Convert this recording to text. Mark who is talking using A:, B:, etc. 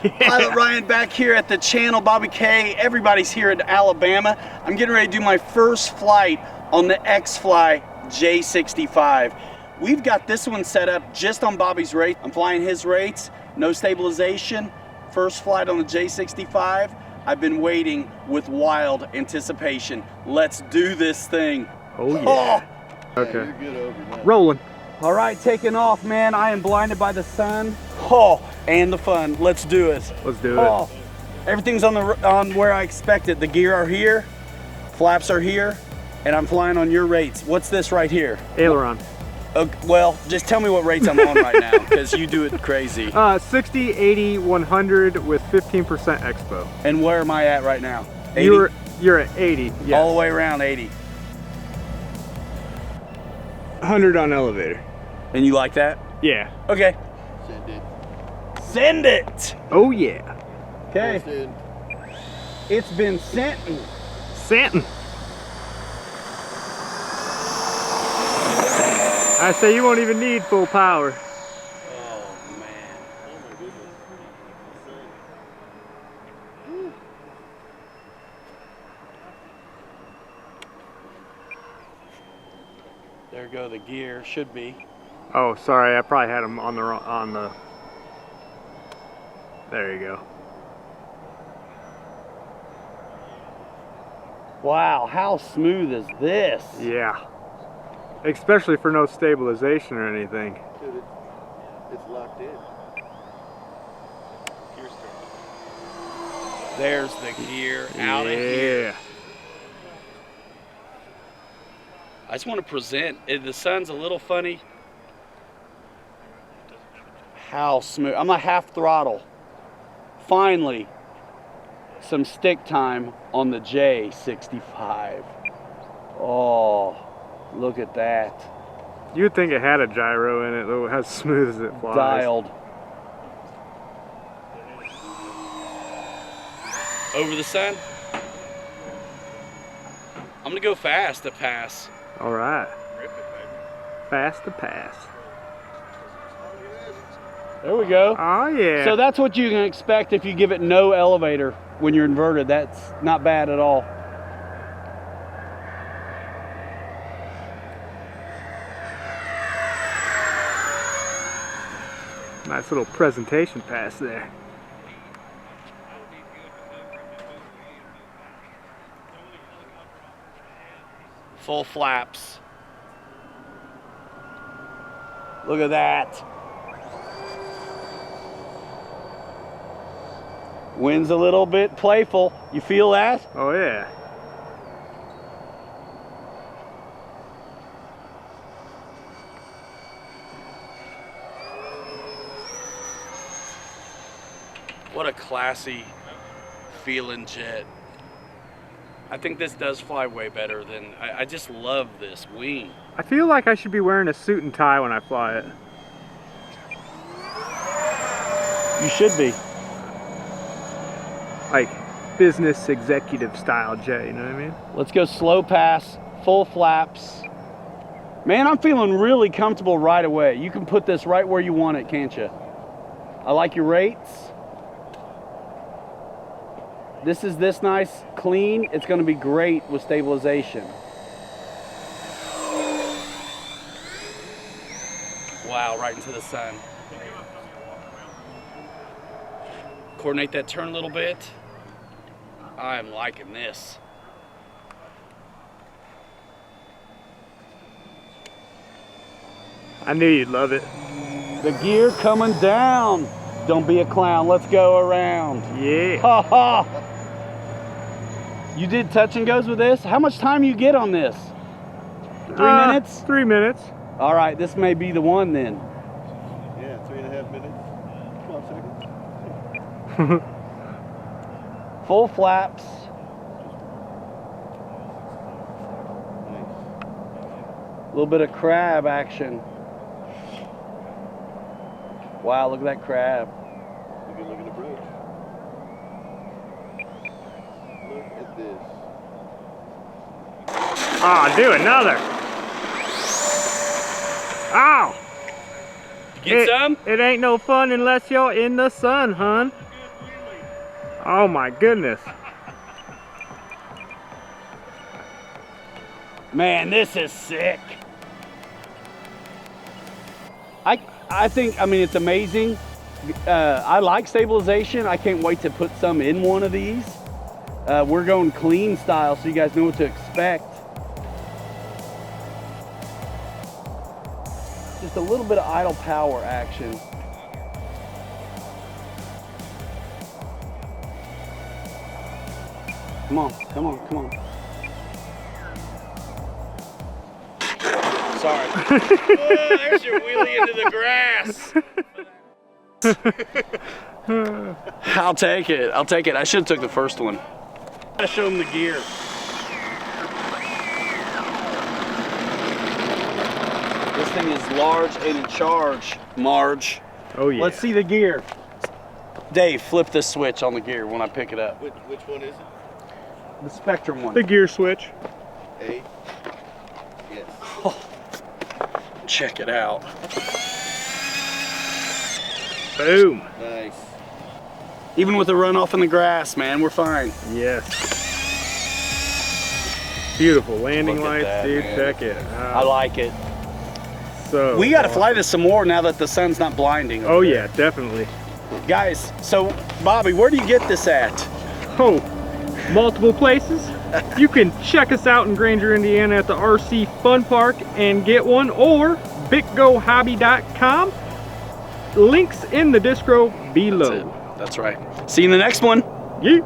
A: Pilot Ryan back here at the channel, Bobby K. Everybody's here in Alabama. I'm getting ready to do my first flight on the XFly J65. We've got this one set up just on Bobby's rate. I'm flying his rates, no stabilization. First flight on the J65. I've been waiting with wild anticipation. Let's do this thing.
B: Oh yeah.
A: Oh.
B: Okay.
C: You're good over now.
B: Rolling.
A: All right, taking off, man. I am blinded by the sun. Oh, and the fun. Let's do it.
B: Let's do it.
A: Oh, everything's on where I expected. The gear are here, flaps are here, and I'm flying on your rates. What's this right here?
B: Aileron.
A: Well, just tell me what rates I'm on right now, because you do it crazy.
B: 60, 80, 100 with 15% expo.
A: And where am I at right now? 80?
B: You're at 80. Yes.
A: All the way around 80.
B: 100 on elevator.
A: And you like that?
B: Yeah.
A: Okay.
C: Send it.
A: Send it.
B: Oh yeah.
A: Okay.
C: Send.
A: It's been sent.
B: Santin. I say you won't even need full power.
A: Oh man.
C: Oh my goodness.
A: There go the gear. Should be.
B: Oh, sorry. I probably had them on the. There you go.
A: Wow, how smooth is this?
B: Yeah. Especially for no stabilization or anything.
C: Dude, it's locked in.
A: There's the gear out of here.
B: Yeah.
A: I just want to present. The sun's a little funny. How smooth. I'm a half throttle. Finally, some stick time on the J65. Oh, look at that.
B: You'd think it had a gyro in it, though, as smooth as it flies.
A: Dialed. Over the sun. I'm gonna go fast to pass.
B: All right. Fast to pass.
A: There we go.
B: Oh yeah.
A: So that's what you can expect if you give it no elevator when you're inverted. That's not bad at all.
B: Nice little presentation pass there.
A: Full flaps. Look at that. Wind's a little bit playful. You feel that?
B: Oh yeah.
A: What a classy feeling jet. I think this does fly way better than, I just love this wing.
B: I feel like I should be wearing a suit and tie when I fly it.
A: You should be.
B: Like business executive style jet, you know what I mean?
A: Let's go slow pass, full flaps. Man, I'm feeling really comfortable right away. You can put this right where you want it, can't you? I like your rates. This is this nice, clean. It's gonna be great with stabilization. Wow, right into the sun. Coordinate that turn a little bit. I'm liking this.
B: I knew you'd love it.
A: The gear coming down. Don't be a clown. Let's go around.
B: Yeah.
A: Ha ha. You did touch and goes with this? How much time you get on this? 3 minutes?
B: 3 minutes.
A: All right, this may be the one then.
C: Yeah, 3.5 minutes. 12 seconds.
A: Full flaps.
C: Nice.
A: A little bit of crab action. Wow, look at that crab.
C: Look at the bridge. Look at this.
B: Ah, do another. Ow!
A: You get some?
B: It ain't no fun unless you're in the sun, hun. Oh my goodness.
A: Man, this is sick. I think, I mean, it's amazing. I like stabilization. I can't wait to put some in one of these. We're going clean style, so you guys know what to expect. Just a little bit of idle power action. Come on, come on, come on. Sorry. Oh, there's your wheelie into the grass. I'll take it. I'll take it. I should have took the first one. I show them the gear. This thing is large and in charge, Marge.
B: Oh yeah.
A: Let's see the gear. Dave, flip the switch on the gear when I pick it up.
C: Which one is it?
A: The Spectrum one.
B: The gear switch.
C: A. Yes.
A: Oh, check it out.
B: Boom.
C: Nice.
A: Even with the runoff in the grass, man, we're fine.
B: Yes. Beautiful landing
A: Look at
B: lights,
A: that,
B: dude.
A: man.
B: Check it
A: I
B: out.
A: like it.
B: So
A: We got to
B: awesome.
A: fly this some more now that the sun's not blinding.
B: Oh
A: over
B: yeah, definitely.
A: there. Guys, so Bobby, where do you get this at?
B: Oh, multiple places. You can check us out in Granger, Indiana at the RC Fun Park and get one, or bitgohobby.com. Links in the distro below.
A: That's right. See you in the next one.
B: Yeah.